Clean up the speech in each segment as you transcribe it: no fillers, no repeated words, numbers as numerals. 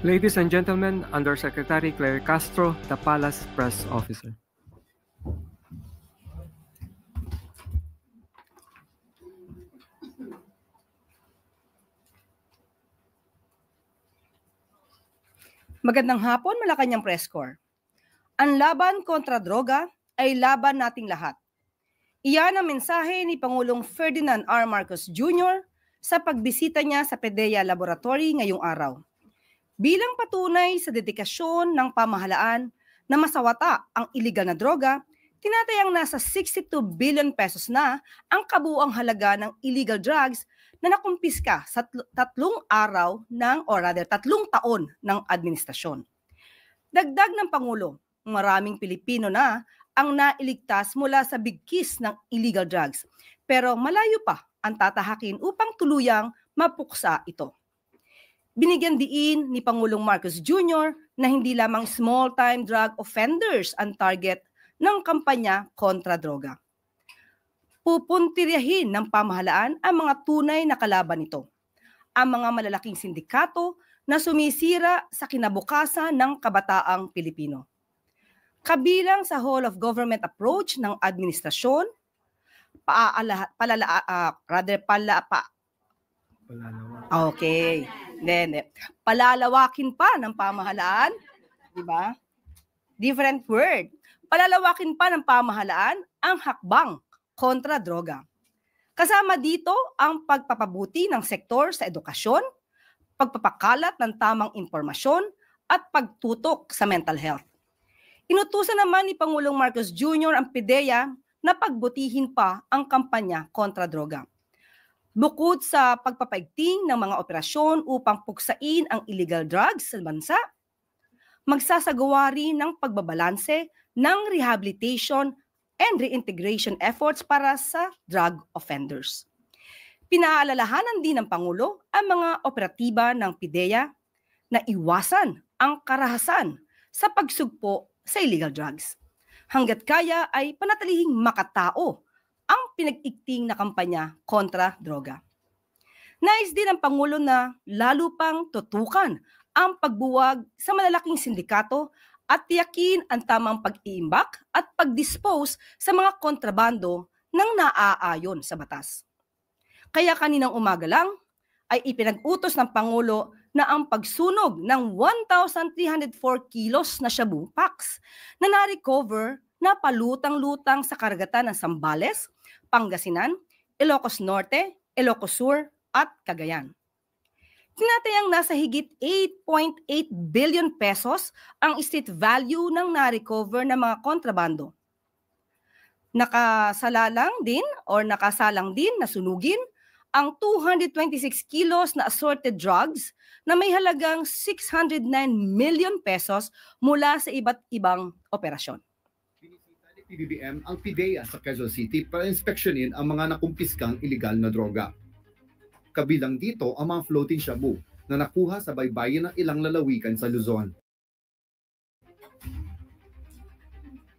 Ladies and gentlemen, Undersecretary Claire Castro, the Palace Press Officer. Magandang hapon, Malacanang Press Corps. Ang laban kontra droga ay laban nating lahat. Iyan ang mensahe ni Pangulong Ferdinand R. Marcos Jr. sa pagbisita niya sa PDEA Laboratory ngayong araw. Bilang patunay sa dedikasyon ng pamahalaan na masawata ang iligal na droga, tinatayang nasa 62 billion pesos na ang kabuuang halaga ng illegal drugs na nakumpiska sa tatlong taon ng administrasyon. Dagdag ng Pangulo, maraming Pilipino na ang nailigtas mula sa bigkis ng illegal drugs, pero malayo pa ang tatahakin upang tuluyang mapuksa ito. Binigyan diin ni Pangulong Marcos Jr. na hindi lamang small-time drug offenders ang target ng kampanya kontra droga. Pupuntiryahin ng pamahalaan ang mga tunay na kalaban nito, ang mga malalaking sindikato na sumisira sa kinabukasan ng kabataang Pilipino. Kabilang sa whole of government approach ng administrasyon, palalawakin pa ng pamahalaan, di ba? Different word. Palalawakin pa ng pamahalaan ang hakbang kontra droga. Kasama dito ang pagpapabuti ng sektor sa edukasyon, pagpapakalat ng tamang impormasyon, at pagtutok sa mental health. Inutusan naman ni Pangulong Marcos Jr. ang PDEA na pagbutihin pa ang kampanya kontra droga. Bukod sa pagpapaigting ng mga operasyon upang puksain ang illegal drugs sa bansa, magsasagawa rin ng pagbabalanse ng rehabilitation and reintegration efforts para sa drug offenders. Pinaalalahanan din ng Pangulo ang mga operatiba ng PDEA na iwasan ang karahasan sa pagsugpo sa illegal drugs. Hanggat kaya ay panatilihing makatao ang pinag-ikting na kampanya kontra droga. Nais din ng Pangulo na lalo pang tutukan ang pagbuwag sa malalaking sindikato at tiyakin ang tamang pag-iimbak at pag-dispose sa mga kontrabando ng naaayon sa batas. Kaya kaninang umaga lang ay ipinag-utos ng Pangulo na ang pagsunog ng 1,304 kilos na shabu packs na na-recover na palutang-lutang sa karagatan ng Zambales, Pangasinan, Ilocos Norte, Ilocos Sur at Cagayan. Tinatayang nasa higit 8.8 billion pesos ang street value ng na-recover na mga kontrabando. Nakasalang din na sunugin ang 226 kilos na assorted drugs na may halagang 609 million pesos mula sa iba't ibang operasyon. Binisita ni PBBM ang PDEA sa Quezon City para inspeksyonin ang mga nakumpiskang iligal na droga. Kabilang dito ang mga floating shabu na nakuha sa baybayin ng ilang lalawigan sa Luzon.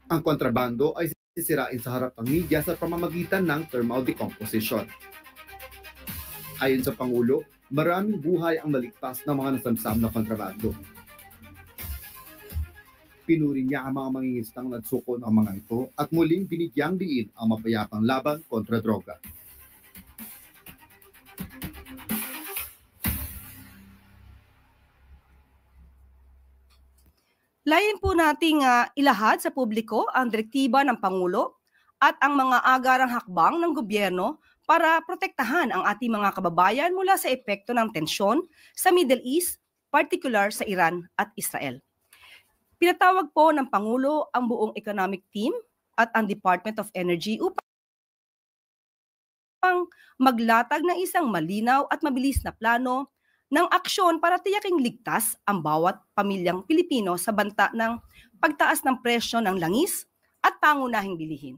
Ang kontrabando ay sisirain sa harap ng media sa pamamagitan ng thermal decomposition. Ayon sa Pangulo, maraming buhay ang naligtas ng mga nasamsam na kontrabando. Pinuri niya ang mga mangingistang nagsuko ng mga ito at muling binigyang diin ang mapayapang laban kontra droga. Layin po nating ilahad sa publiko ang direktiba ng Pangulo at ang mga agarang hakbang ng gobyerno para protektahan ang ating mga kababayan mula sa epekto ng tensyon sa Middle East, particular sa Iran at Israel. Pinatawag po ng Pangulo ang buong economic team at ang Department of Energy upang maglatag ng isang malinaw at mabilis na plano ng aksyon para tiyaking ligtas ang bawat pamilyang Pilipino sa banta ng pagtaas ng presyo ng langis at pangunahing bilihin.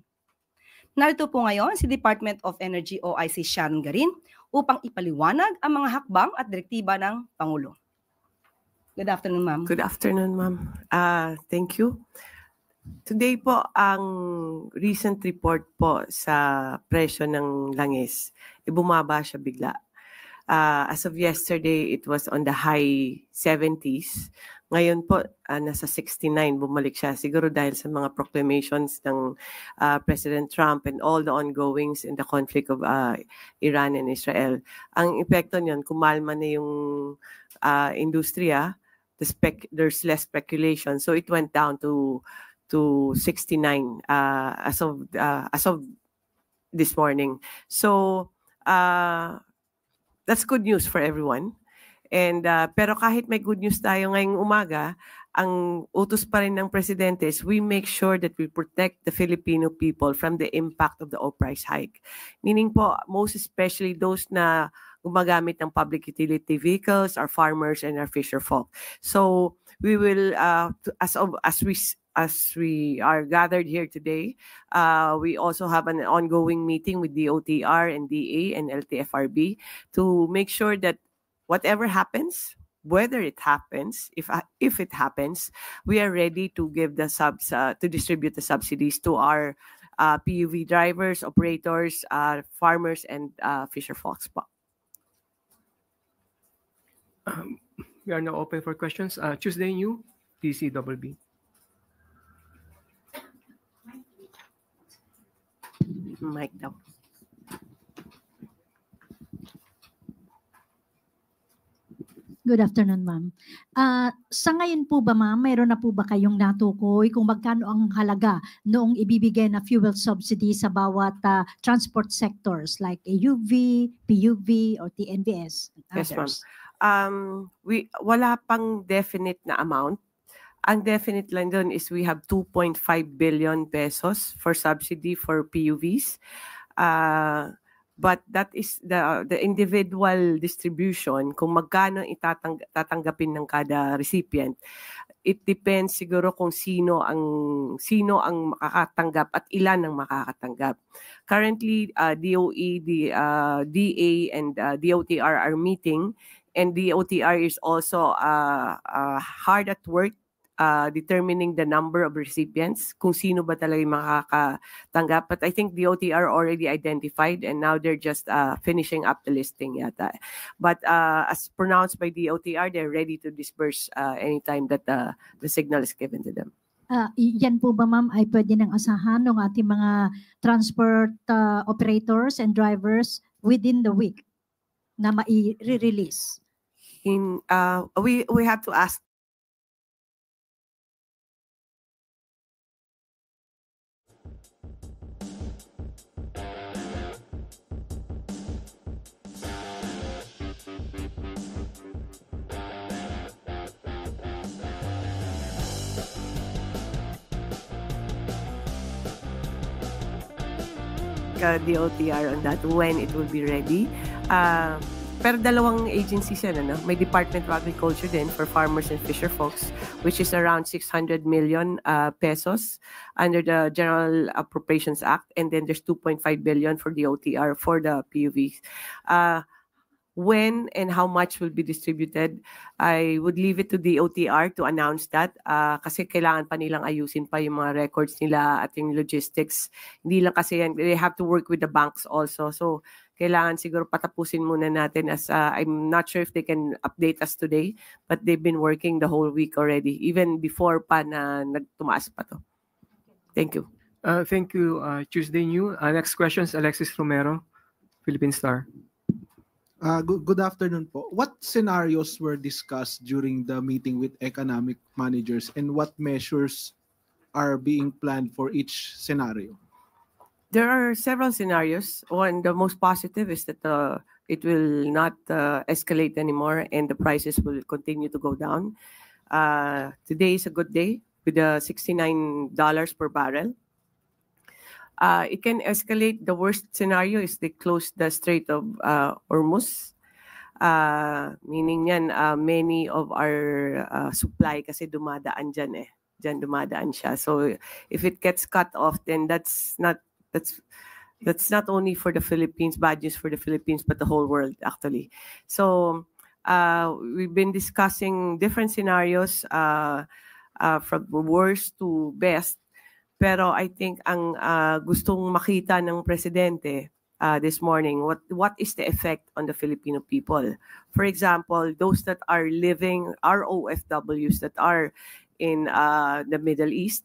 Narito po ngayon si Department of Energy OIC Sharon Garin upang ipaliwanag ang mga hakbang at direktiba ng Pangulo. Good afternoon, ma'am. Good afternoon, ma'am. Thank you. Today po, ang recent report po sa presyo ng langis, bumaba siya bigla. As of yesterday, it was on the high 70s. Ngayon po, nasa 69, bumalik siya. Siguro dahil sa mga proclamations ng President Trump and all the ongoings in the conflict of Iran and Israel. Ang epekto niyon, kumalma na yung industriya, there's less speculation. So it went down to 69 as of this morning. So that's good news for everyone. And pero kahit may good news tayo ngayong umaga, ang utos pa rin ng presidente is we make sure that we protect the Filipino people from the impact of the oil price hike. Meaning po, most especially those na gumagamit ng public utility vehicles, our farmers and our fisher folk. So we will, as we are gathered here today, we also have an ongoing meeting with DOTR and DA and LTFRB to make sure that whatever happens, whether it happens, if it happens, we are ready to give the to distribute the subsidies to our PUV drivers, operators, farmers, and fisher folks. We are now open for questions. Tuesday New, DCWB. Mic down. Good afternoon, ma'am. Sa ngayon po ba, ma'am, mayroon na po ba kayong natukoy kung magkano ang halaga noong ibibigay na fuel subsidy sa bawat transport sectors like AUV, PUV, or TNVS? Yes, ma'am. Wala pang definite na amount. Ang definite lang doon is we have 2.5 billion pesos for subsidy for PUVs. But that is the individual distribution, kung magkano tatanggapin ng kada recipient. It depends siguro kung sino ang makakatanggap at ilan ang makakatanggap. Currently, DOE, DA, and DOTR are meeting, and DOTR is also hard at work determining the number of recipients, kung sino ba talaga yung makakatanggap. But I think the OTR already identified and now they're just finishing up the listing yata. But as pronounced by the OTR, they're ready to disperse anytime that the signal is given to them. Yan po ba, ma'am, ay pwede nang asahan ng ating mga transport operators and drivers within the week na mai-release? We have to ask DOTR on that when it will be ready. Pero dalawang agencies yan, ano? May Department of Agriculture din for farmers and fisher folks, which is around 600 million pesos under the General Appropriations Act, and then there's 2.5 billion for the OTR for the PUVs. When and how much will be distributed, I would leave it to the OTR to announce that kasi kailangan pa nilang ayusin pa yung mga records nila at yung logistics. Hindi lang kasi yan, they have to work with the banks also. So kailangan siguro patapusin muna natin as I'm not sure if they can update us today, but they've been working the whole week already, even before pa na nagtumaas pa to. Thank you. Thank you, Tuesday New. Next question is Alexis Romero, Philippine Star. Good afternoon po. What scenarios were discussed during the meeting with economic managers and what measures are being planned for each scenario? There are several scenarios. One, the most positive is that it will not escalate anymore and the prices will continue to go down. Today is a good day with the $69 per barrel. It can escalate. The worst scenario is they close the Strait of Hormuz. Meaning yan, many of our supply kasi dumadaan dyan eh. Dyan dumadaan siya. So if it gets cut off, then that's not only for the Philippines, bad news for the Philippines, but the whole world actually. So we've been discussing different scenarios from worst to best. Pero I think ang gustong makita ng presidente this morning. What is the effect on the Filipino people? For example, those that are living, our OFWs that are in the Middle East,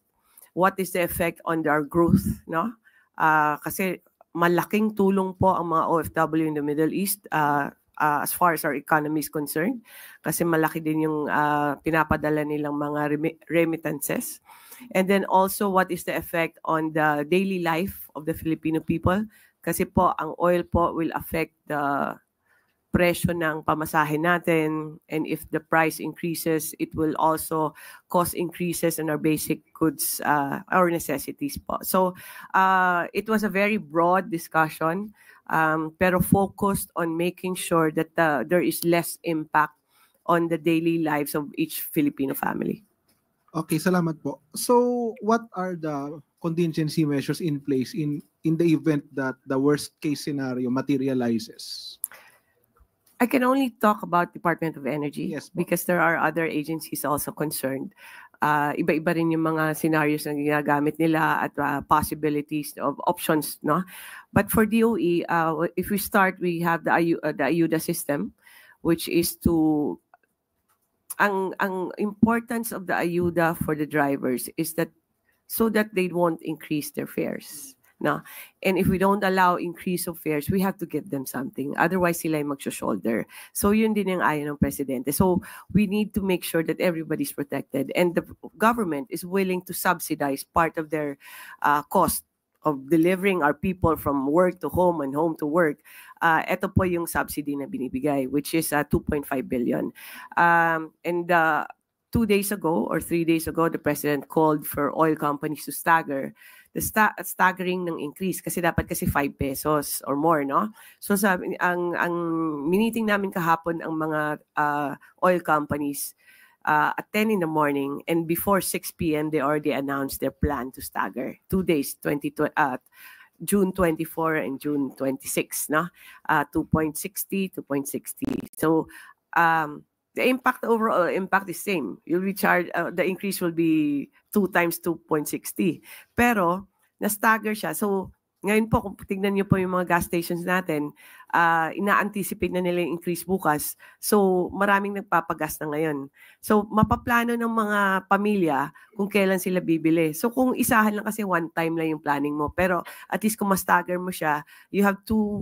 what is the effect on their growth? No? Kasi malaking tulong po ang mga OFW in the Middle East as far as our economy is concerned. Kasi malaki din yung pinapadala nilang mga remittances. And then also, what is the effect on the daily life of the Filipino people? Kasi po, ang oil po will affect the presyo ng pamasahe natin. And if the price increases, it will also cause increases in our basic goods, our necessities po. So, it was a very broad discussion, pero focused on making sure that there is less impact on the daily lives of each Filipino family. Okay, salamat po. So, what are the contingency measures in place in the event that the worst case scenario materializes? I can only talk about Department of Energy, Yes po. because there are other agencies also concerned. Iba-iba rin yung mga scenarios na ginagamit nila at possibilities of options, no? But for DOE, if we start, we have the AYUDA system, which is to ang importance of the AYUDA for the drivers is that so that they won't increase their fares. No? And if we don't allow increase of fares, we have to give them something. Otherwise, sila yung mag-shoulder. So yun din yung ayaw ng presidente. So we need to make sure that everybody's protected. And the government is willing to subsidize part of their cost of delivering our people from work to home and home to work. Ito po yung subsidy na binibigay, which is 2.5 billion. And 2 days ago or 3 days ago, the president called for oil companies to stagger the staggering ng increase kasi dapat kasi 5 pesos or more, no? So sabi ang meeting namin kahapon ang mga oil companies at 10 in the morning, and before 6 p.m. they already announced their plan to stagger 2 days, June 24 and June 26, no? 2.60. So the impact, overall impact is same. You'll be charged, the increase will be 2 times 2.60. Pero na-stagger siya. So ngayon po, kung tignan niyo po yung mga gas stations natin, ina-anticipate na nila yung increase bukas. So, maraming nagpapagas na ngayon. So, mapaplano ng mga pamilya kung kailan sila bibili. So, kung isahan lang kasi one time lang yung planning mo. Pero, at least kung ma-stagger mo siya, you have to,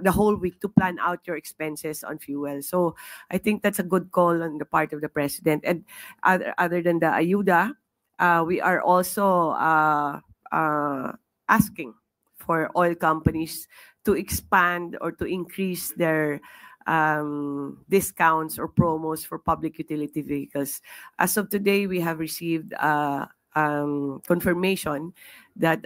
the whole week to plan out your expenses on fuel. So, I think that's a good call on the part of the president. And other than the AYUDA, we are also asking for oil companies to expand or to increase their discounts or promos for public utility vehicles. As of today, we have received confirmation that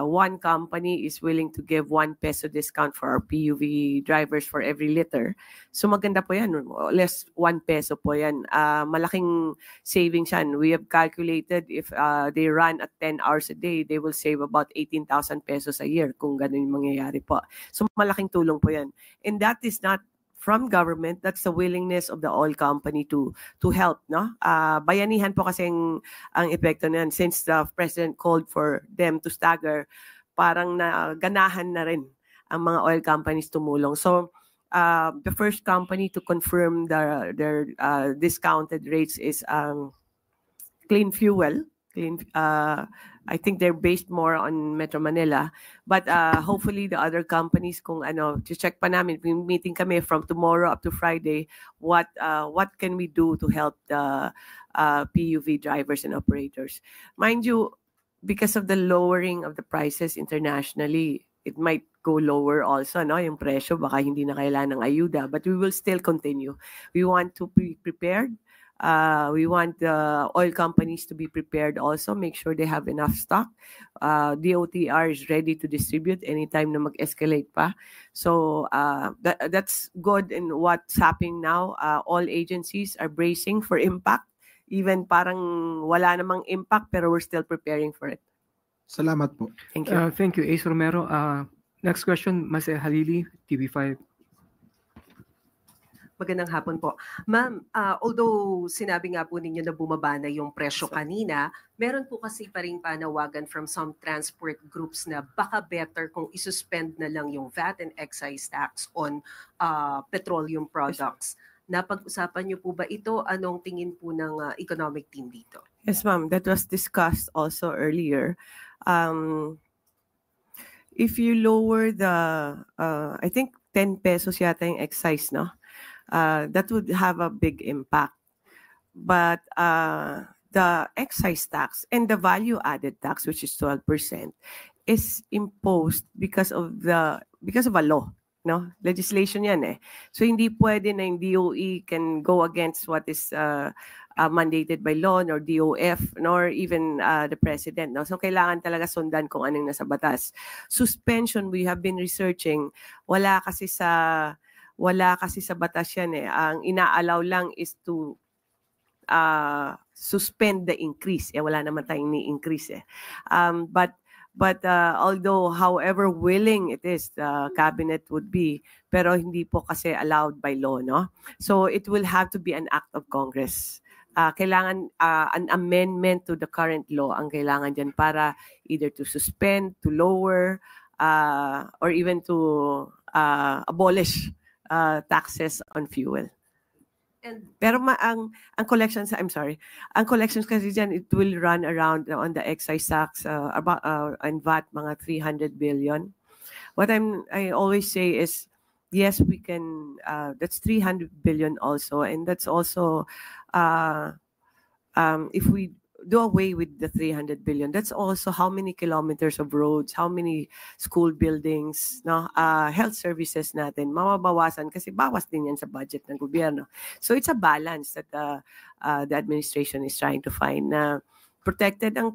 one company is willing to give 1 peso discount for our PUV drivers for every liter. So maganda po yan, less 1 peso po yan. Malaking savings yan. We have calculated if they run at 10 hours a day, they will save about 18,000 pesos a year kung ganun yung mangyayari po. So malaking tulong po yan. And that is not from government, that's the willingness of the oil company to help, no? Bayanihan po kasi ang epekto niyan. Since the president called for them to stagger, parang ganahan na rin ang mga oil companies tumulong. So, the first company to confirm their discounted rates is Clean Fuel. I think they're based more on Metro Manila. But hopefully the other companies, kung check pa namin, meeting kami from tomorrow up to Friday, what can we do to help the PUV drivers and operators. Mind you, because of the lowering of the prices internationally, it might go lower also, no? Yung presyo, baka hindi na kailangan ng ayuda. But we will still continue. We want to be prepared. We want the oil companies to be prepared also, make sure they have enough stock. DOTR is ready to distribute anytime na mag-escalate pa. So that's good in what's happening now. All agencies are bracing for impact. Even parang wala namang impact pero we're still preparing for it. Salamat po. Thank you. Thank you, Ace Romero. Next question, Mas Halili, TV5. Magandang hapon po. Ma'am, although sinabi nga po ninyo na bumaba na yung presyo kanina, meron po kasi pa ring panawagan from some transport groups na baka better kung isuspend na lang yung VAT and excise tax on petroleum products. Napag-usapan niyo po ba ito? Anong tingin po ng economic team dito? Yes, ma'am. That was discussed also earlier. If you lower the, I think 10 pesos yata yung excise, no? That would have a big impact. But the excise tax and the value-added tax, which is 12%, is imposed because of a law, no? Legislation yan eh. So hindi pwede na yung DOE can go against what is mandated by law, nor DOF, nor even the president, no? So kailangan talaga sundan kung anong nasa batas. Suspension, we have been researching, wala kasi sa batas yan eh. Ang ina-allow lang is to suspend the increase. Wala naman tayong ni-increase eh. But although however willing it is, the cabinet would be, pero hindi po kasi allowed by law, no? So it will have to be an act of Congress. Kailangan an amendment to the current law ang kailangan dyan para either to suspend, to lower, or even to abolish taxes on fuel. Pero ang collections, I'm sorry, ang collections kasi dyan, it will run around on the excise tax and VAT, mga 300 billion. What I always say is, yes, we can, that's 300 billion also, and that's also, if we do away with the 300 billion, that's also how many kilometers of roads, how many school buildings, no, health services natin, mababawasan kasi bawas din yan sa budget ng gobyerno. So it's a balance that the administration is trying to find na protected ang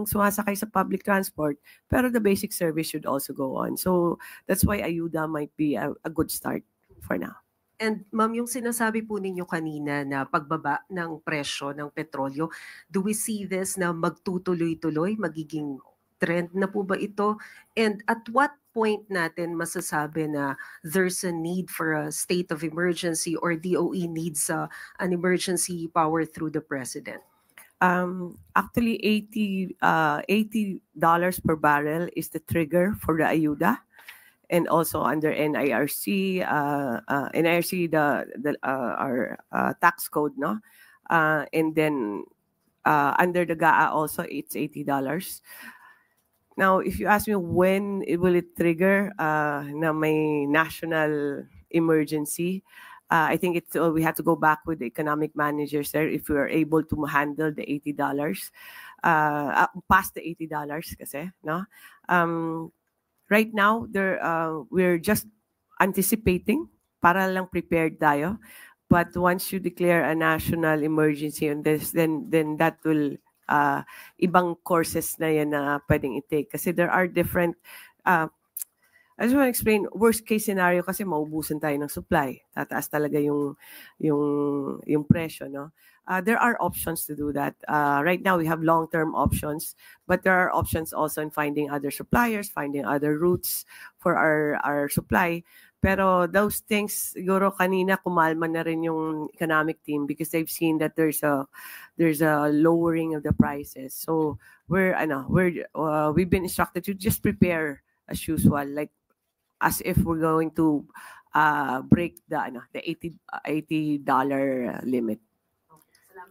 sumasakay sa public transport, pero the basic service should also go on. So that's why ayuda might be a good start for now. And ma'am, yung sinasabi po ninyo kanina na pagbaba ng presyo ng petrolyo, do we see this na magtutuloy-tuloy, magiging trend na po ba ito? And at what point natin masasabi na there's a need for a state of emergency or DOE needs an emergency power through the president? Actually, $80 per barrel is the trigger for the ayuda. And also under NIRC, our tax code, no? And then under the GAA also, it's $80. Now, if you ask me when will it trigger na may national emergency, I think we have to go back with the economic managers there if we are able to handle the $80, past the $80 kasi, no? Right now, we're just anticipating, para lang prepared tayo. But once you declare a national emergency on this, then that will, ibang courses na yan na pwedeng i-take. Kasi there are different, I just want to explain, worst case scenario kasi maubusan tayo ng supply. Tataas talaga yung presyo, no? There are options to do that. Right now, we have long-term options, but there are options also in finding other suppliers, finding other routes for our supply. Pero those things, siguro kanina kumalma na rin yung economic team because they've seen that there's a lowering of the prices. So we've been instructed to just prepare as usual, like as if we're going to break the $80 limit.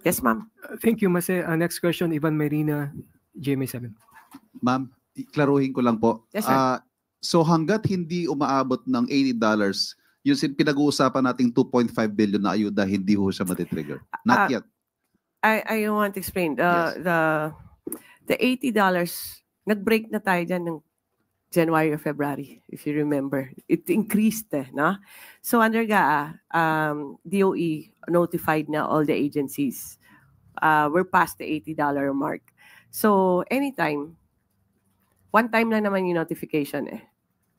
Yes, ma'am. Thank you, Mase. Next question, Ivan Marina, GMA7. Ma'am, klaruhin ko lang po. Yes, sir. So hanggat hindi umaabot ng $80, yung pinag-uusapan nating 2.5 billion na ayuda, hindi ho siya matitrigger. Not yet. I want to explain. The $80, nag-break na tayo dyan ng January or February, if you remember. It increased, no? So under GAA, DOE notified na all the agencies. We're past the $80 mark. So anytime, one time lang naman yung notification eh.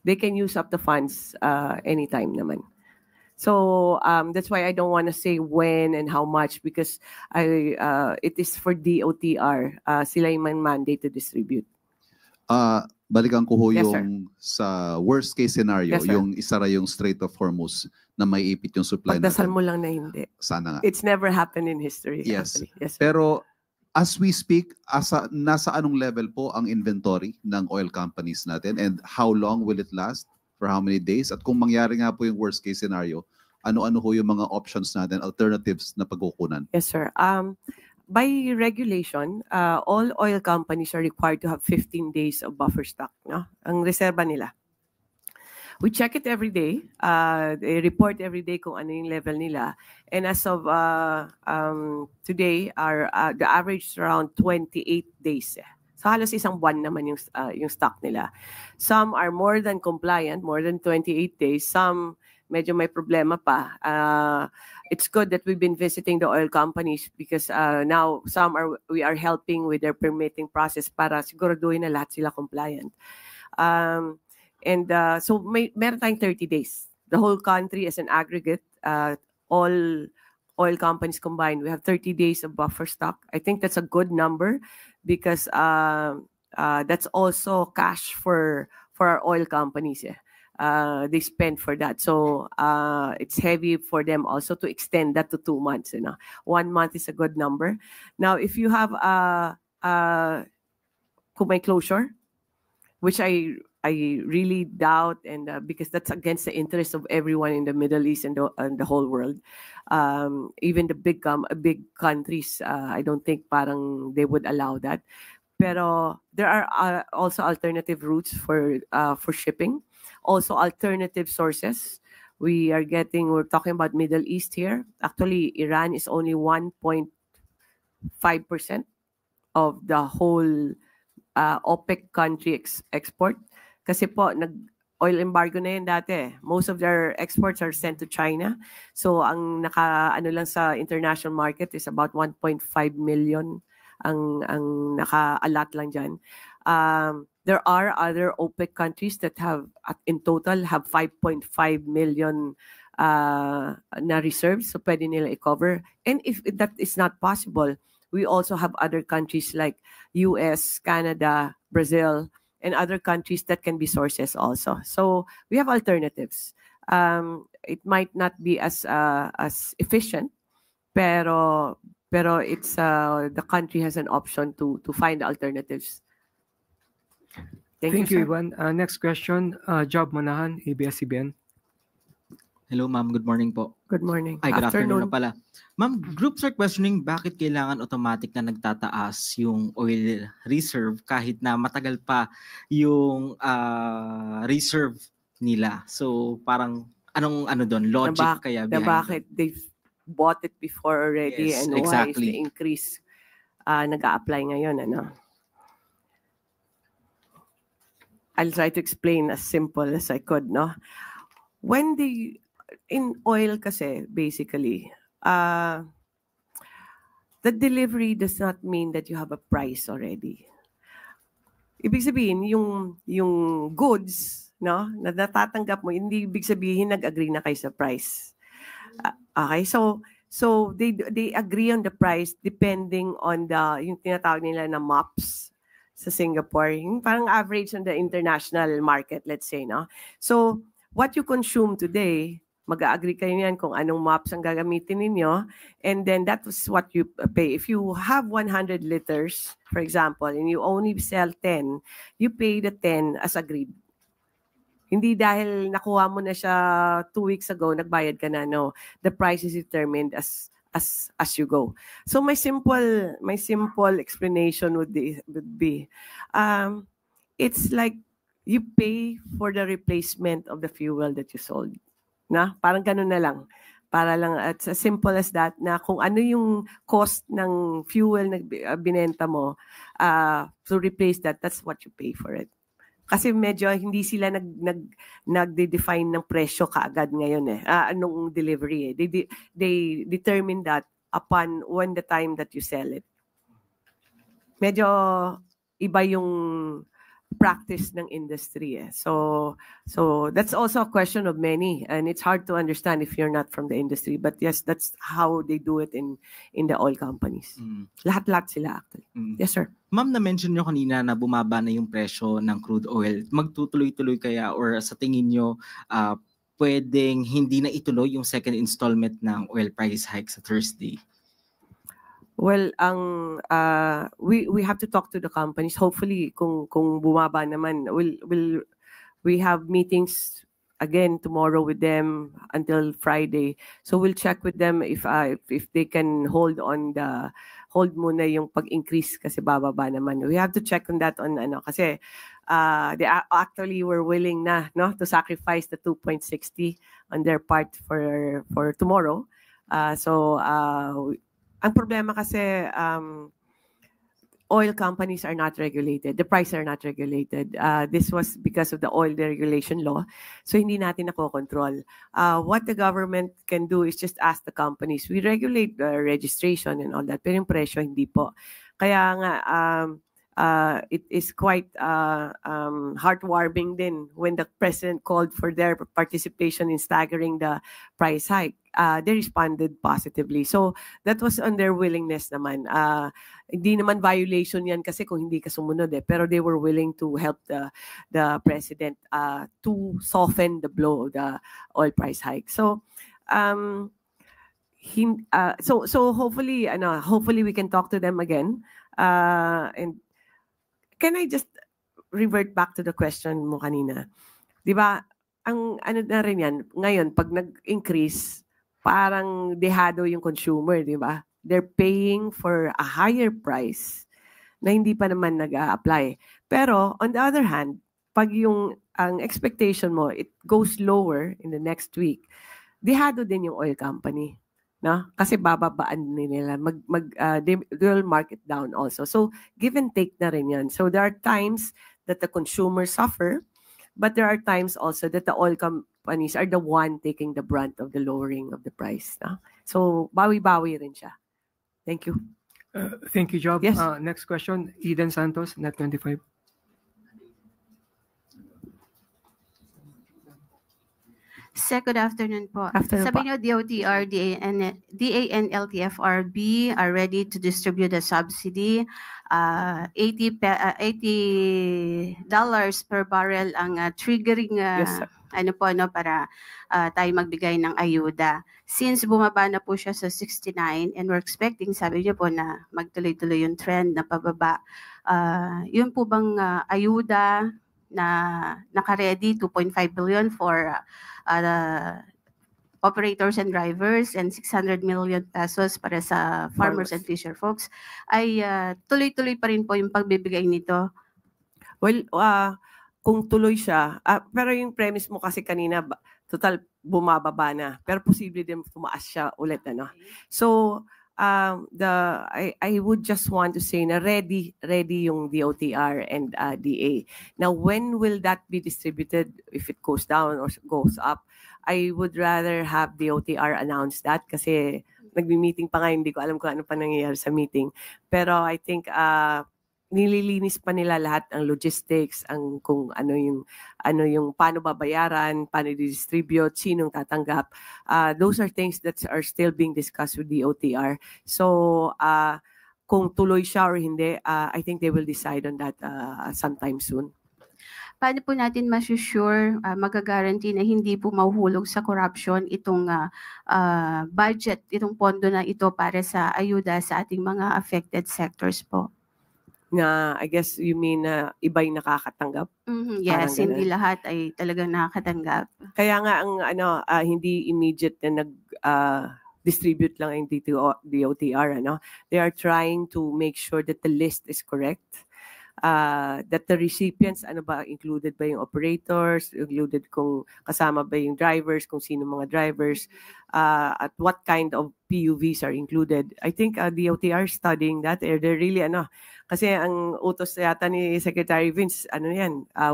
They can use up the funds anytime naman. So that's why I don't want to say when and how much because it is for DOTR. Sila yung mandate to distribute. Balikan ko ho Yes, yung sa worst case scenario, Yes, sir. yung isara yung Strait of Hormuz na may ipit yung supply Pagdasal natin. mo lang na hindi. Sana nga. It's never happened in history. Yes. Actually. Yes, sir. Pero as we speak, nasa anong level po ang inventory ng oil companies natin and how long will it last? For how many days? At kung mangyari nga po yung worst case scenario, ano-ano ho yung mga options natin, alternatives na pagkukunan? Yes, sir. By regulation, all oil companies are required to have 15 days of buffer stock, no? Ang reserba nila. We check it every day. They report every day kung ano yung level nila. And as of today, the average is around 28 days. So halos isang buwan naman yung stock nila. Some are more than compliant, more than 28 days. Some medyo may problema pa. It's good that we've been visiting the oil companies because now we are helping with their permitting process para siguraduhin na lahat sila compliant. So meron tayong 30 days. The whole country as an aggregate, all oil companies combined, we have 30 days of buffer stock. I think that's a good number because that's also cash for our oil companies. Yeah. They spend for that. So it's heavy for them also to extend that to 2 months. 1 month is a good number. Now, if you have kung may closure, which I really doubt, and because that's against the interest of everyone in the Middle East and the whole world, even the big countries, I don't think parang they would allow that. Pero there are also alternative routes for shipping. Also alternative sources. We're talking about Middle East here. Actually, Iran is only 1.5% of the whole OPEC country export. Kasi po, oil embargo na yun dati. Most of their exports are sent to China. So, ang lang sa international market is about 1.5 million ang naka-alat lang dyan. There are other OPEC countries that in total have 5.5 million na reserves, so pwede nila i-cover. And if that is not possible, we also have other countries like US, Canada, Brazil, and other countries that can be sources also. So we have alternatives. It might not be as efficient, pero it's the country has an option to find alternatives. Thank you, sir. Ivan. Next question, Job Manahan, ABS-CBN. Hello, ma'am. Good morning po. Good morning. Ay, good afternoon na pala. Ma'am, groups are questioning bakit kailangan automatic na nagtataas yung oil reserve kahit na matagal pa yung reserve nila. So, parang anong doon? Logic kaya behind bakit they've bought it before already, Yes, and exactly. why is the increase nag-a-apply ngayon, I'll try to explain as simple as I could, no? In oil kasi, basically, the delivery does not mean that you have a price already. Ibig sabihin, yung goods, no, na natatanggap mo, hindi ibig sabihin nag-agree na kayo sa price. Okay, so they agree on the price depending on yung tinatawag nila na MOPS sa Singapore, yung parang average on the international market, let's say, no? So, what you consume today, mag-agree kayo yan kung anong MOPS ang gagamitin ninyo, and then that was what you pay. If you have 100 liters, for example, and you only sell 10, you pay the 10 as agreed. Hindi dahil nakuha mo na siya 2 weeks ago, nagbayad ka na, no. The price is determined as you go. So my simple explanation would be it's like you pay for the replacement of the fuel that you sold. Na? Parang ganun na lang. Para lang, it's as simple as that, na kung ano yung cost ng fuel na binenta mo to replace that, that's what you pay for it. Kasi medyo hindi sila nagde-define ng presyo kaagad ngayon anong delivery. They determine that upon when the time that you sell it. Medyo iba yung practice ng industry. So that's also a question of many, and it's hard to understand if you're not from the industry. But yes, that's how they do it in the oil companies. Lahat-lahat sila actually. Yes, sir. Ma'am, na-mention nyo kanina na bumaba na yung presyo ng crude oil. Magtutuloy-tuloy kaya or sa tingin nyo pwedeng hindi na ituloy yung second installment ng oil price hike sa Thursday? Well, we have to talk to the companies. Hopefully, kung bumaba naman, we have meetings again tomorrow with them until Friday. So we'll check with them if they can hold muna yung pag-increase kasi bababa naman. We have to check on that kasi they actually were willing na to sacrifice the 2.60 on their part for tomorrow. Ang problema kasi, oil companies are not regulated. The prices are not regulated. This was because of the oil deregulation law. So hindi natin nakokontrol. What the government can do is just ask the companies. We regulate the registration and all that. Pero yung presyo, hindi po. Kaya nga, it is quite heartwarming din when the president called for their participation in staggering the price hike. They responded positively. So that was on their willingness naman. Hindi naman violation yan kasi kung hindi ka sumunod pero they were willing to help the president to soften the blow of the oil price hike. So hopefully we can talk to them again. And can I just revert back to the question mo kanina? 'Di ba? Ang ano na rin yan, ngayon pag nag-increase parang dehado yung consumer, di ba? They're paying for a higher price na hindi pa naman nag-a-apply. Pero on the other hand, pag ang expectation mo, it goes lower in the next week, dehado din yung oil company. No? Kasi bababaan nila. They will mark it down also. So give and take na rin yan. So there are times that the consumers suffer, but there are times also that the oil companies are the one taking the brunt of the lowering of the price. No? So, bawi-bawi rin siya. Thank you. Thank you, Job. Yes. Next question, Eden Santos, Net 25. Sir, good afternoon po. Afternoon Sabi po. niyo DOTR, DA and LTFRB are ready to distribute the subsidy. $80 per barrel ang triggering Yes, sir. para tayo magbigay ng ayuda. Since bumaba na po siya sa 69 and we're expecting, sabi niyo po na magtuloy-tuloy yung trend na pababa. Yun po bang ayuda na naka-ready, 2.5 billion for operators and drivers and 600 million pesos para sa farmers and fisher folks, ay tuloy-tuloy pa rin po yung pagbibigay nito? Well, kung tuloy siya, pero yung premise mo kasi kanina, total bumababa na, pero posible din tumaas siya ulit. So, I would just want to say na ready yung DOTR and DA. Now, when will that be distributed? If it goes down or goes up, I would rather have DOTR announce that kasi nagbi-meeting pa nga, hindi ko alam kung ano pa nangyayari sa meeting. Pero I think nililinis pa nila lahat ang logistics, ang kung ano yung paano babayaran, paano i-distribute, sinong tatanggap. Those are things that are still being discussed with DOTR. So kung tuloy siya or hindi, I think they will decide on that sometime soon. Paano po natin masusure, magagaranti na hindi po mahuhulog sa corruption itong budget, itong pondo na ito para sa ayuda sa ating mga affected sectors po? Na I guess you mean iba yung nakakatanggap? Yes, Parang hindi ganun. lahat ay talagang nakakatanggap. Kaya nga ang hindi immediate na distribute lang ang DOTR, They are trying to make sure that the list is correct. That the recipients, included ba yung operators, included kung kasama ba yung drivers, kung sino mga drivers, at what kind of PUVs are included. I think DOTR studying that. They're really, kasi ang utos yata ni Secretary Vince,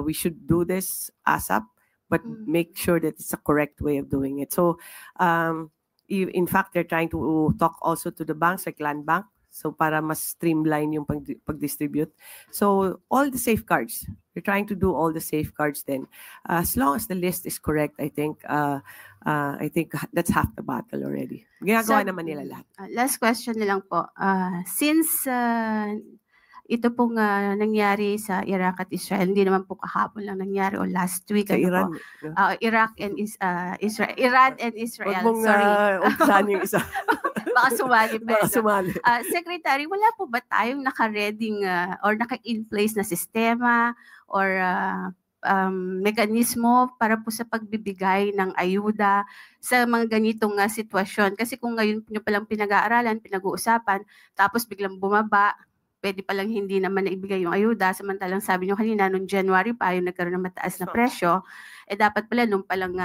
we should do this ASAP, but make sure that it's a correct way of doing it. So, in fact, they're trying to talk also to the banks like Land Bank, So para mas streamline yung pag-distribute. So all the safeguards, we're trying to do all the safeguards then. As long as the list is correct, I think that's half the battle already. Ginagawa naman nila lahat. Last question na lang po. Since ito pong nangyari sa Iraq at Israel, hindi naman po kahapon lang nangyari o last week. Sa Iran. Iraq and Israel. Iran and Israel. Huwag mong umpisahan yung isa. Baka sumali. Baka sumali. Secretary, wala po ba tayong naka-reading or naka-in-place na sistema or mekanismo para po sa pagbibigay ng ayuda sa mga ganitong sitwasyon? Kasi kung ngayon nyo palang pinag-aaralan, pinag-uusapan, tapos biglang bumaba, pwede palang hindi naman naibigay yung ayuda, samantalang sabi nyo kanina, noong January pa, yung nagkaroon ng mataas na presyo, dapat pala nung palang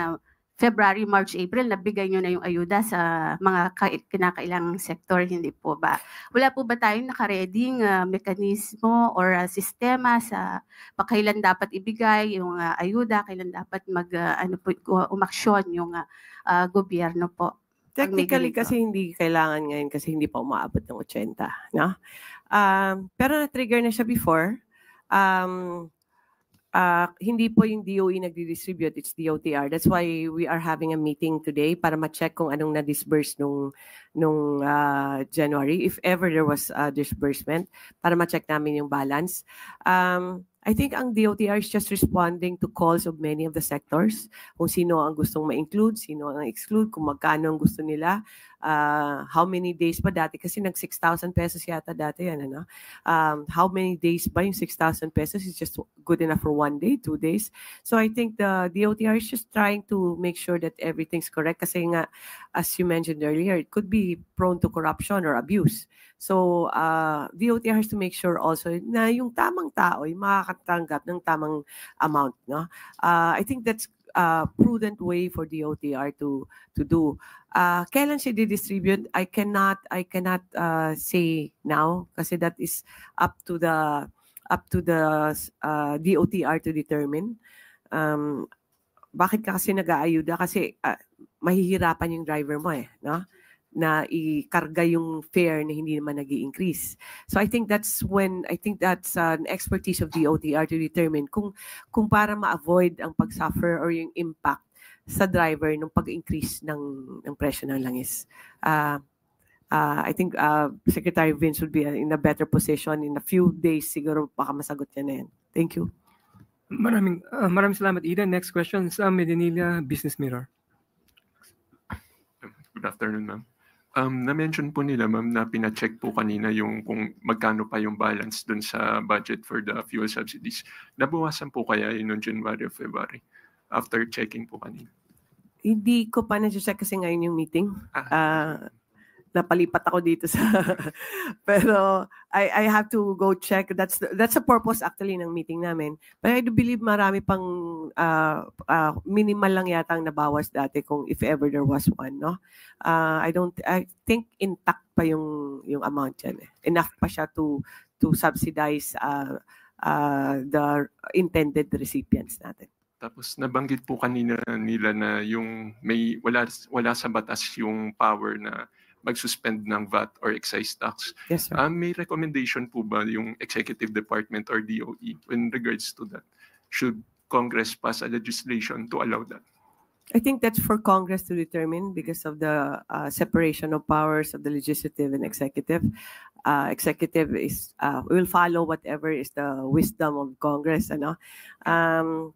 February, March, April, nabigay nyo na yung ayuda sa mga kinakailangang sektor, hindi po ba? Wala po ba tayong nakareding mekanismo or sistema sa kailan dapat ibigay yung ayuda, kailan dapat umaksyon yung gobyerno po? Technically kasi hindi kailangan ngayon kasi hindi pa umaabot ng 80, no? Pero na-trigger na siya before. Hindi po yung DOE nagdi-distribute, it's DOTR. That's why we are having a meeting today para ma-check kung anong na-disburse nung January, if ever there was a disbursement, para ma-check namin yung balance. I think ang DOTR is just responding to calls of many of the sectors, kung sino ang gustong ma-include, sino ang exclude, kung magkano ang gusto nila, how many days pa dati, kasi nag 6,000 pesos yata dati yan, ano? How many days ba yung 6,000 pesos is just good enough for 1 day, 2 days? So I think the DOTR is just trying to make sure that everything's correct, kasi nga, as you mentioned earlier, it could be prone to corruption or abuse. So DOTR has to make sure also na yung tamang tao ay makakatanggap ng tamang amount, no? I think that's a prudent way for DOTR to do. Kailan siya distribute? I cannot say now kasi that is up to the DOTR to determine. Bakit ka kasi nag-aayuda? Kasi mahihirapan yung driver mo no? Na ikarga yung fare na hindi naman nag-i-increase. So I think that's an expertise of DOTR to determine kung para ma-avoid ang pag-suffer or yung impact sa driver nung pag-increase ng presyo ng langis. I think Secretary Vince would be in a better position in a few days siguro baka masagot niya na yan. Thank you. Maraming salamat, Ida. Next question sa Medinilla Business Mirror. Good afternoon, ma'am. Na-mention po nila, ma'am, na pina-check po kanina yung kung magkano pa yung balance dun sa budget for the fuel subsidies. Nabawasan po kaya yun noong January or February after checking po kanina? Hindi ko pa na-check kasi ngayon yung meeting. Napalipat ako dito sa pero I have to go check. That's the purpose actually ng meeting namin. But I do believe marami pang minimal lang yata ang nabawas dati kung if ever there was one, no? I think intact pa yung amount yan. Enough pa siya to subsidize the intended recipients natin. Tapos nabanggit po kanina nila na yung wala sa batas yung power na mag-suspend ng VAT or excise tax. Yes, sir. May recommendation po ba yung Executive Department or DOE in regards to that? Should Congress pass a legislation to allow that? I think that's for Congress to determine because of the separation of powers of the legislative and executive. Executive will follow whatever is the wisdom of Congress, ano.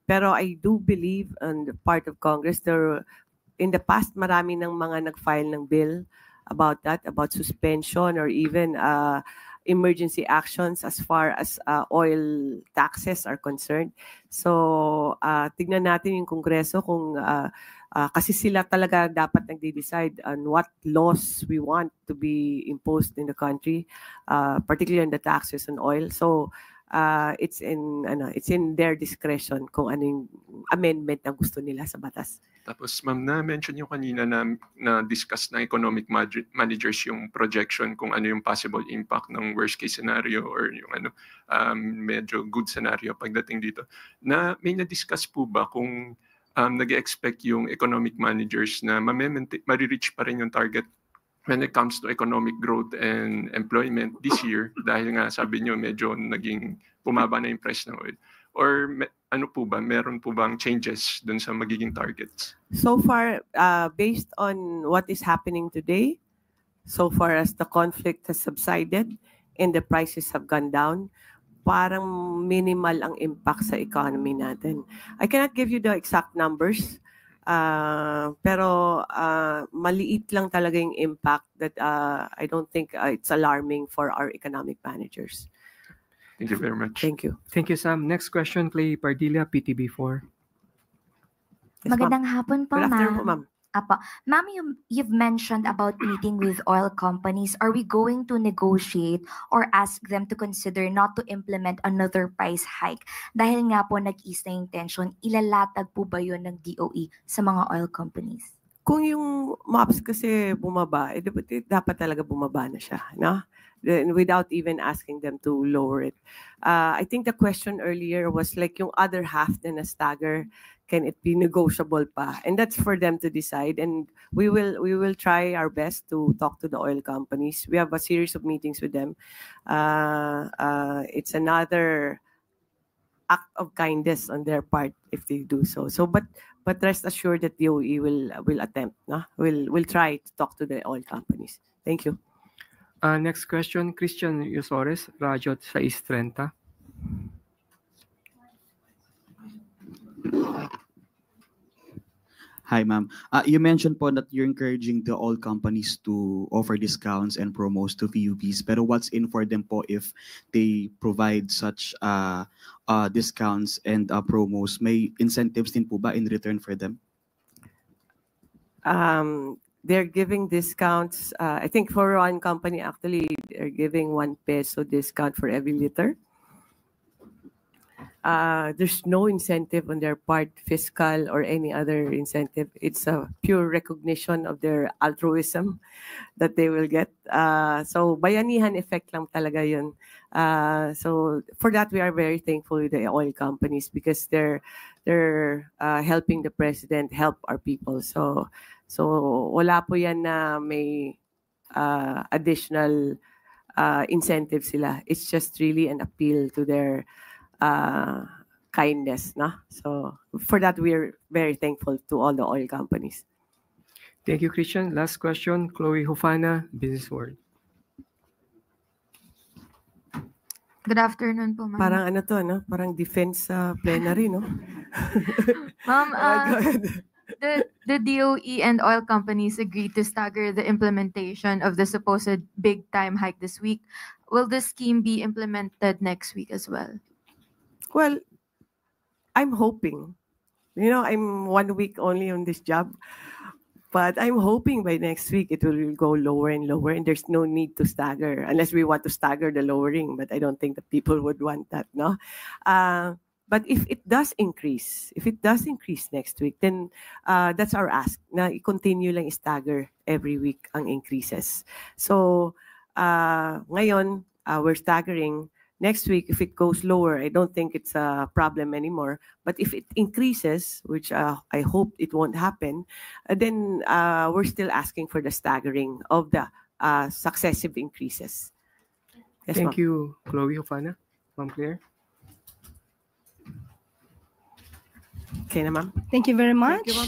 Pero I do believe on the part of Congress, in the past marami ng mga nag-file ng bill about that, about suspension or even emergency actions as far as oil taxes are concerned. So, tignan natin yung Kongreso kung kasi sila talaga dapat nagde-decide on what laws we want to be imposed in the country, particularly on the taxes on oil. So, it's in their discretion kung ano yung amendment na gusto nila sa batas. Tapos, ma'am, na-mention yung kanina na discuss ng economic managers yung projection kung ano yung possible impact ng worst case scenario or yung medyo good scenario pagdating dito. May na-discuss po ba kung nag-expect yung economic managers na ma-reach pa rin yung target when it comes to economic growth and employment this year, dahil nga sabi nyo medyo naging bumaba na yung price ng oil? Or ano po ba, meron po bang changes dun sa magiging targets? So far, based on what is happening today, so far as the conflict has subsided and the prices have gone down, parang minimal ang impact sa economy natin. I cannot give you the exact numbers, pero maliit lang talaga yung impact that I don't think it's alarming for our economic managers. Thank you very much. Thank you. Thank you, Sam. Next question, Clay Pardilla, PTB4. Yes, Magandang hapon po, Good afternoon po, ma'am. ma'am. Apo. Ma'am, you've mentioned about meeting with oil companies. Are we going to negotiate or ask them to consider not to implement another price hike? Dahil nga po nag-ease na yung tension, ilalatag po ba yun ng DOE sa mga oil companies? Kung yung MOPS kasi bumaba, dapat talaga bumaba na siya, no? Without even asking them to lower it. I think the question earlier was like yung other half na na-stagger, can it be negotiable pa? And that's for them to decide. And we will try our best to talk to the oil companies. We have a series of meetings with them. It's another act of kindness on their part if they do so. But rest assured that DOE will attempt. No? We'll try to talk to the oil companies. Thank you. Next question, Christian Yusores, Rajot 630. Hi, ma'am. You mentioned po that you're encouraging the oil companies to offer discounts and promos to VUPs. Pero what's in for them po if they provide such discounts and promos? May incentives din po ba in return for them? They're giving discounts. I think for one company, actually, they're giving 1 peso discount for every liter. There's no incentive on their part, fiscal or any other incentive. It's a pure recognition of their altruism that they will get. So bayanihan effect lang talaga yun. So for that, we are very thankful with the oil companies because they're helping the president help our people. So wala po yan na may additional incentive sila. It's just really an appeal to their kindness, no? So for that, we're very thankful to all the oil companies. Thank you, Christian. Last question, Chloe Hufana, Business World. Good afternoon po, ma'am. Parang ano to, no? Parang defense plenary, no? Ma'am, Go ahead. the DOE and oil companies agreed to stagger the implementation of the supposed big-time hike this week. Will this scheme be implemented next week as well? Well, I'm hoping. You know, I'm 1 week only on this job. But I'm hoping by next week it will go lower and lower, and there's no need to stagger, unless we want to stagger the lowering. But I don't think that people would want that, no? But if it does increase next week, then that's our ask, na i-continue lang i-stagger every week ang increases. So, ngayon, we're staggering. Next week, if it goes lower, I don't think it's a problem anymore. But if it increases, which I hope it won't happen, then we're still asking for the staggering of the successive increases. Yes, Thank ma'am. you, Chloe Hufana. Ma'am Claire. Okay na, ma'am. Thank you very much. Thank you,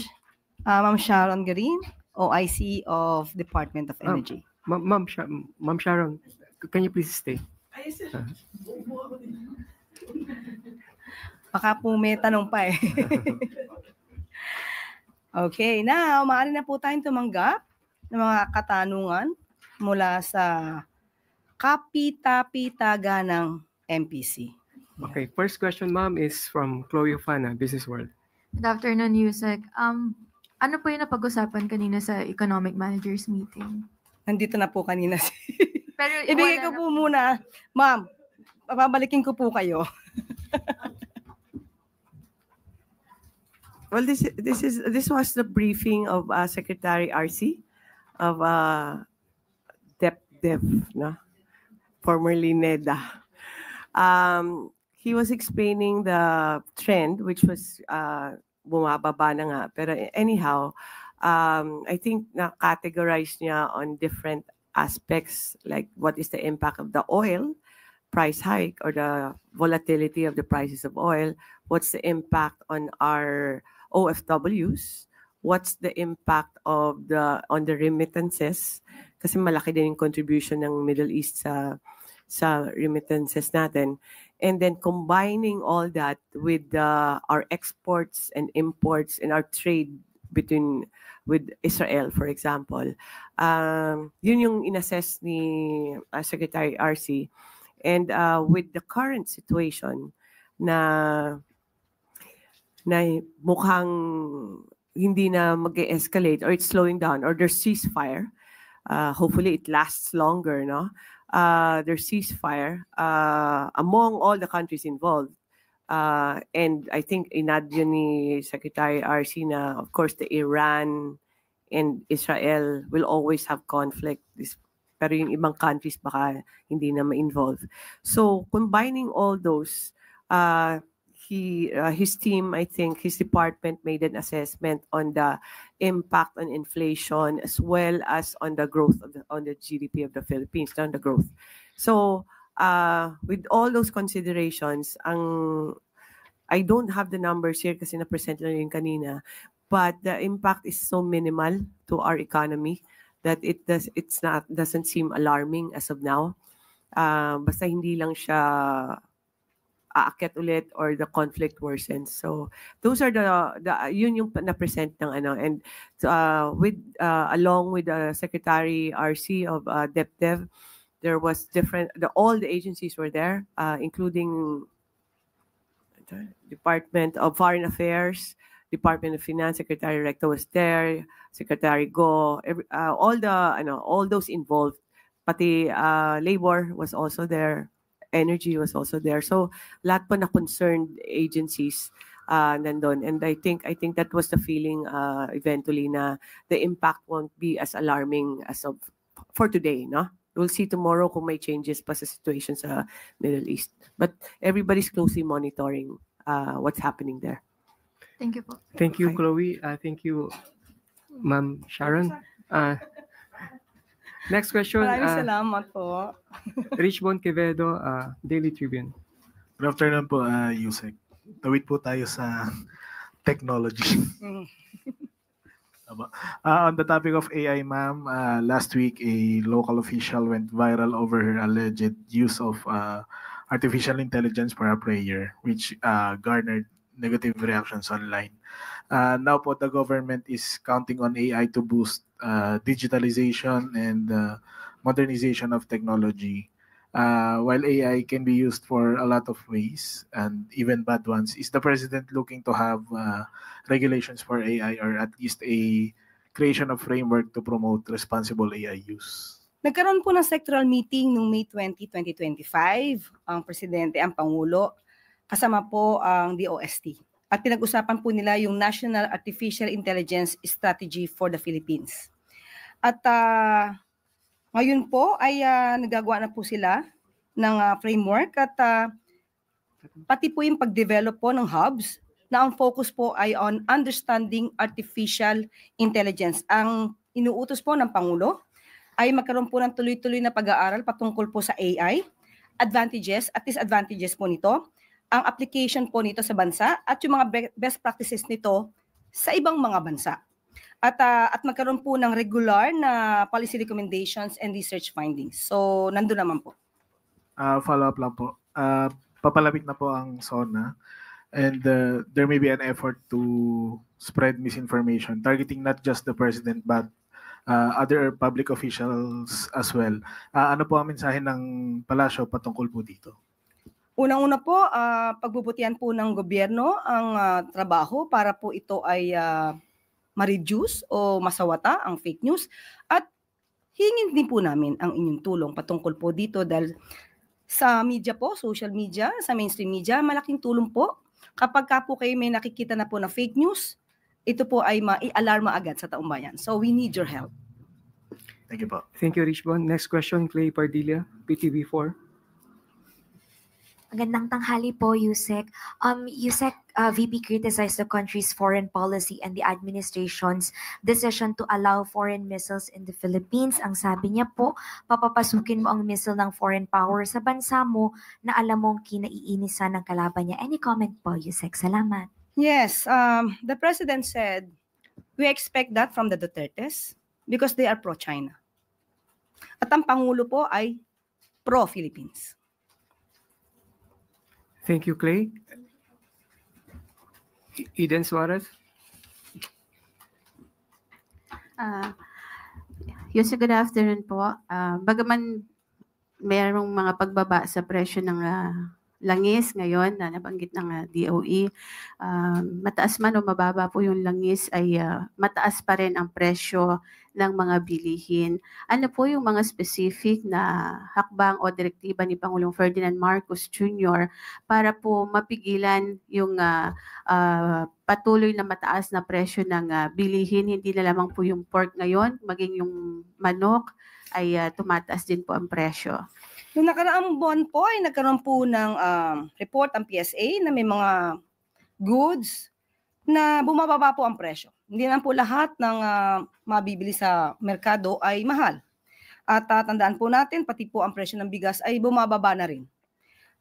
ma'am. Ma'am Sharon Garin, OIC of Department of Energy. Ma'am Sharon, can you please stay? Baka po may tanong pa eh. Okay, now, maaari na po tayong tumanggap ng mga katanungan mula sa kapita-pitaganang MPC. Okay, first question, ma'am, is from Chloe Hufana, Business World. Good afternoon, Yusek. Ano po yung napag-usapan kanina sa economic managers meeting? Nandito na po kanina si... Pero Ibigay wala ko na- po muna. Ma'am, babalikin ko po kayo. Well, this was the briefing of Secretary RC of DepDev, no? Formerly NEDA. He was explaining the trend, which was bumababa na nga. Pero anyhow, I think na-categorize niya on different aspects, like what is the impact of the oil price hike or the volatility of the prices of oil, what's the impact on our OFWs, what's the impact of on the remittances, kasi malaki din yung contribution ng Middle East sa remittances natin. And then combining all that with our exports and imports and our trade with Israel, for example. Yun yung inassess ni Secretary RC. And with the current situation na mukhang hindi na mag-escalate or it's slowing down or there's ceasefire, hopefully it lasts longer, no? There's ceasefire among all the countries involved. And I think inadyo ni Secretary RC na, of course, the Iran and Israel will always have conflict. Pero yung ibang countries baka hindi na ma-involve. So combining all those, his team, I think, his department made an assessment on the impact on inflation as well as on the growth on the GDP of the Philippines, on the growth. So with all those considerations, I don't have the numbers here kasi na-present lang yung kanina, but the impact is so minimal to our economy that doesn't seem alarming as of now. Basta hindi lang siya aakyat ulit or the conflict worsens. So those are yun yung na-present ng and along with the Secretary RC of DepDev, there was all the agencies were there, including the Department of Foreign Affairs, Department of Finance, Secretary Recto was there, Secretary Go, all those involved. Pati labor was also there, energy was also there. So lahat po na concerned agencies nandun. And I think that was the feeling eventually na the impact won't be as alarming as for today, no? We'll see tomorrow kung may changes pa sa situation sa Middle East. But everybody's closely monitoring what's happening there. Thank you po. Thank you, Chloe. Thank you, Ma'am Sharon. Next question. Maraming salamat po. Richbon Quevedo, Daily Tribune. Good afternoon po, Yusek. Tawid po tayo sa technology. On the topic of AI, ma'am, last week a local official went viral over her alleged use of artificial intelligence for a prayer, which garnered negative reactions online. Now po, the government is counting on AI to boost digitalization and modernization of technology. While AI can be used for a lot of ways and even bad ones, is the president looking to have regulations for AI or at least a creation of framework to promote responsible AI use? Nagkaroon po ng sectoral meeting noong May 20, 2025, ang presidente, ang Pangulo, kasama po ang DOST. At pinag-usapan po nila yung National Artificial Intelligence Strategy for the Philippines. At ngayon po ay nagagawa na po sila ng framework at pati po yung pag-develop po ng hubs na ang focus po ay on understanding artificial intelligence. Ang inuutos po ng Pangulo ay magkaroon po ng tuloy-tuloy na pag-aaral patungkol po sa AI, advantages at disadvantages po nito, ang application po nito sa bansa at yung mga best practices nito sa ibang mga bansa. At magkaroon po ng regular na policy recommendations and research findings. So, nandun naman po. Follow-up lang po. Papalapit na po ang SONA and there may be an effort to spread misinformation, targeting not just the president but other public officials as well. Ano po ang mensahe ng Palasyo patungkol po dito? Unang-una po, pagbubutihan po ng gobyerno ang trabaho para po ito ay ma-reduce o masawata ang fake news at hingin din po namin ang inyong tulong patungkol po dito dahil sa media po, social media, sa mainstream media, malaking tulong po. Kapag ka po kayo may nakikita na po na fake news, ito po ay mai-alarma agad sa taong bayan. So we need your help. Thank you po. Thank you, Richbon. Next question, Clay Pardilla, PTV4. Magandang tanghali po, Yusek. Yusek, VP criticized the country's foreign policy and the administration's decision to allow foreign missiles in the Philippines. Ang sabi niya po, papapasukin mo ang missile ng foreign power sa bansa mo na alam mong kinaiinisan ng kalaban niya. Any comment po, Yusek? Salamat. Yes, the President said, we expect that from the Dutertes because they are pro-China. At ang Pangulo po ay pro-Philippines. Thank you, Clay. Eden Suarez. Yes, good afternoon po. Bagaman mayroong mga pagbaba sa presyo ng langis ngayon na nabanggit ng DOE, mataas man o mababa po yung langis ay mataas pa rin ang presyo ng mga bilihin. Ano po yung mga specific na hakbang o direktiba ni Pangulong Ferdinand Marcos Jr. para po mapigilan yung patuloy na mataas na presyo ng bilihin, hindi na lamang po yung pork ngayon, maging yung manok ay tumataas din po ang presyo. Noong nakaraang buwan po ay nagkaroon po ng report ang PSA na may mga goods na bumababa po ang presyo. Hindi naman po lahat ng mabibili sa merkado ay mahal. At tandaan po natin, pati po ang presyo ng bigas ay bumababa na rin.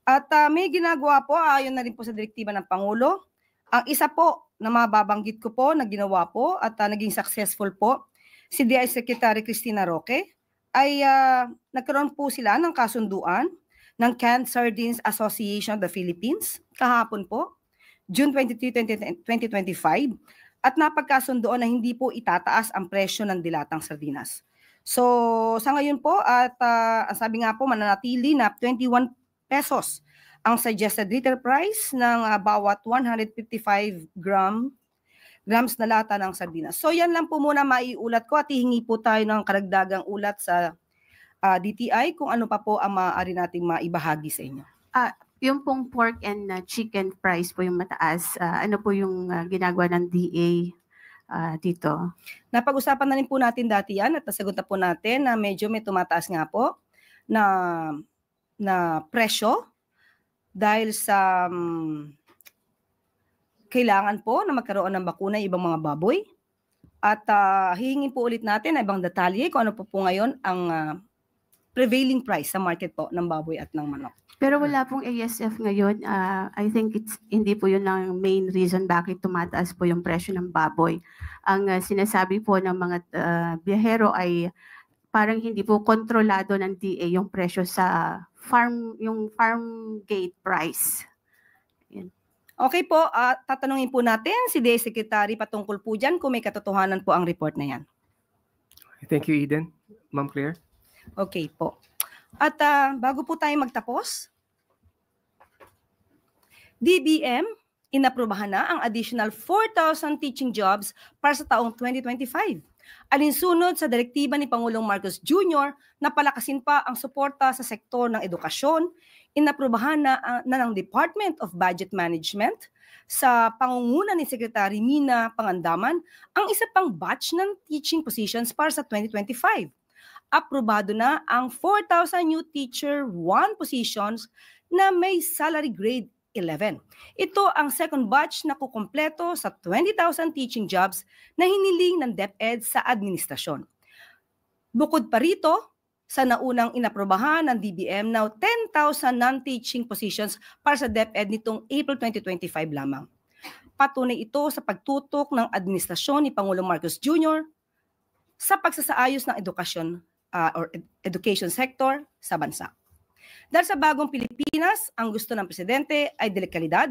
At may ginagawa po, ayon na rin po sa direktiba ng Pangulo. Ang isa po na mababanggit ko po na ginawa po at naging successful po, si DI Secretary Cristina Roque, ay nagkaroon po sila ng kasunduan ng Canned Sardines Association of the Philippines kahapon po, June 23, 2025, at napagkasundoon na hindi po itataas ang presyo ng dilatang sardinas. So sa ngayon po at ang sabi nga po mananatili na 21 pesos ang suggested retail price ng bawat 155 grams na lata ng sardinas. So yan lang po muna maiulat ko at hihingi po tayo ng karagdagang ulat sa DTI kung ano pa po ang maaari nating maibahagi sa inyo. Yung pong pork and chicken price po yung mataas, ano po yung ginagawa ng DA dito? Napag-usapan na rin po natin dati yan at nasagot na po natin na medyo may tumataas nga po na presyo dahil sa kailangan po na magkaroon ng bakuna ibang mga baboy. At hihingin po ulit natin na ibang detalye kung ano po ngayon ang prevailing price sa market po ng baboy at ng manok. Pero wala pong ASF ngayon. I think hindi po yun ang main reason bakit tumataas po yung presyo ng baboy. Ang sinasabi po ng mga biyahero ay parang hindi po kontrolado ng DA yung presyo sa yung farm gate price. Yan. Okay po, tatanungin po natin si DA Secretary patungkol po dyan kung may katotohanan po ang report na yan. Thank you, Eden. Ma'am Claire. Okay po. At bago po tayo magtapos, DBM, inaprubahan na ang additional 4,000 teaching jobs para sa taong 2025. Alinsunod sa direktiba ni Pangulong Marcos Jr. na palakasin pa ang suporta sa sektor ng edukasyon, inaprubahan na ng Department of Budget Management sa pangunguna ni Secretary Mina Pangandaman ang isa pang batch ng teaching positions para sa 2025. Aprobado na ang 4,000 new teacher 1 positions na may salary grade 11. Ito ang second batch na kukumpleto sa 20,000 teaching jobs na hiniling ng DepEd sa administrasyon. Bukod pa rito, sa naunang inaprobahan ng DBM na 10,000 non-teaching positions para sa DepEd nitong April 2025 lamang. Patunay ito sa pagtutok ng administrasyon ni Pangulong Marcos Jr. sa pagsasaayos ng edukasyon or education sector sa bansa. Dahil sa bagong Pilipinas, ang gusto ng Presidente ay dekalidad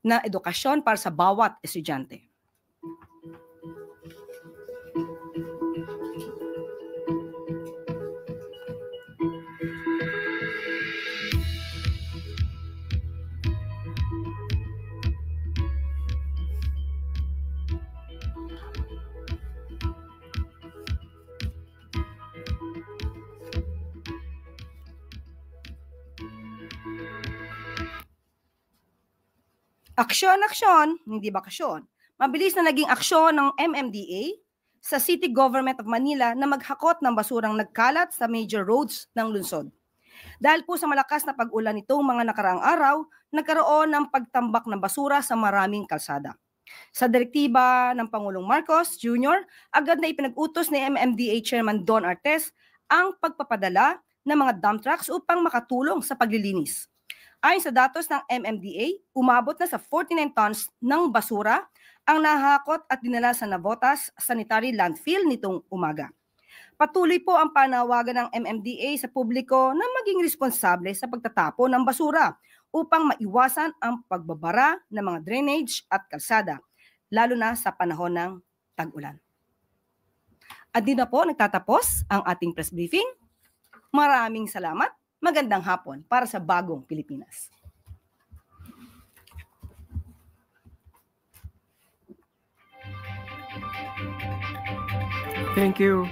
na edukasyon para sa bawat estudyante. Aksyon, hindi bakasyon. Mabilis na naging aksyon ng MMDA sa City Government of Manila na maghakot ng basurang nagkalat sa major roads ng lungsod. Dahil po sa malakas na pag-ulan nitong mga nakaraang araw, nagkaroon ng pagtambak ng basura sa maraming kalsada. Sa direktiba ng Pangulong Marcos Jr., agad na ipinag-utos ni MMDA Chairman Don Artes ang pagpapadala ng mga dump trucks upang makatulong sa paglilinis. Ayon sa datos ng MMDA, umabot na sa 49 tons ng basura ang nahakot at dinala sa Navotas Sanitary Landfill nitong umaga. Patuloy po ang panawagan ng MMDA sa publiko na maging responsable sa pagtatapon ng basura upang maiwasan ang pagbabara ng mga drainage at kalsada, lalo na sa panahon ng tag-ulan. At di na po nagtatapos ang ating press briefing. Maraming salamat. Magandang hapon para sa bagong Pilipinas. Thank you.